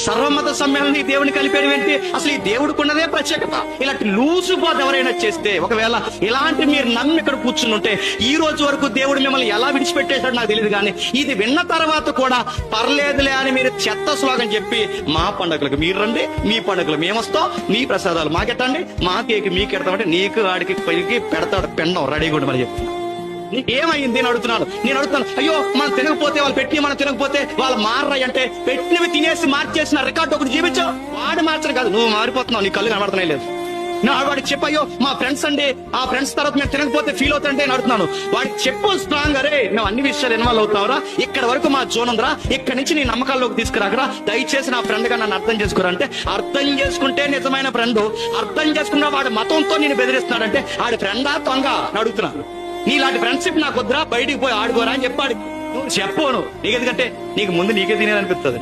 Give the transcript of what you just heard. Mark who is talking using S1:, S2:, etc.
S1: సర్వమత సమ్మేళనం ఈ దేవుని కలిపేయడం ఏంటి? అసలు ఈ దేవుడికి ఉన్నదే ప్రత్యేకత. ఇలాంటి లూసు బోధ ఎవరైనా చేస్తే, ఒకవేళ ఇలాంటి మీరు నమ్మి ఇక్కడ కూర్చుని ఉంటే, ఈ రోజు వరకు దేవుడు మిమ్మల్ని ఎలా విడిచిపెట్టేశాడు నాకు తెలియదు, కానీ ఇది విన్న తర్వాత కూడా పర్లేదులే అని మీరు చెత్త శ్లోకం చెప్పి, మా పండుగలకు మీరు రండి, మీ పండుగలు మేము వస్తాం, మీ ప్రసాదాలు మాకెట్టండి, మా కేకి మీకు ఎడతామంటే నీకు వాడికి పైకి పెడతాడు పెండం రెడీగా ఉండి మరి చెప్తాను. ఏమైంది అని అడుగుతున్నాను. నేను అడుగుతాను, అయ్యో మనం తినకపోతే, వాళ్ళు పెట్టి మనం తినకపోతే వాళ్ళు మారరాయి అంటే, పెట్టినవి తినేసి మార్చేసిన రికార్డు ఒకటి జీవించావు. వాడు మార్చడం కాదు, నువ్వు మారిపోతున్నావు, నీ కళ్ళు కనబడుతున్నాయి లేదు. నా వాడికి చెప్పయ్యో మా ఫ్రెండ్స్ అండి, ఆ ఫ్రెండ్స్ తర్వాత మేము తినకపోతే ఫీల్ అవుతుంటే అని అడుగుతున్నాను. వాడికి చెప్పు స్ట్రాంగ్, అరే మేము అన్ని విషయాలు ఇన్వాల్వ్ అవుతావురా, ఇక్కడ వరకు మా జోన్ ఉందిరా, ఇక్కడ నుంచి నీ నమ్మకాల్లోకి తీసుకురాకరా, దయచేసి నా ఫ్రెండ్ గా నన్ను అర్థం చేసుకోరా అంటే, అర్థం చేసుకుంటే నిజమైన ఫ్రెండ్. అర్థం చేసుకున్న వాడు మతంతో నేను బెదిరిస్తున్నాడంటే ఆడి ఫ్రెండా దొంగ అని అడుగుతున్నాను. నీలాంటి ఫ్రెండ్షిప్ నాకు వద్దురా, బయటికి పోయి ఆడుకోరా అని చెప్పాడు. నువ్వు చెప్పను నీకు, ఎందుకంటే నీకు ముందు నీకే తినేదనిపిస్తుంది.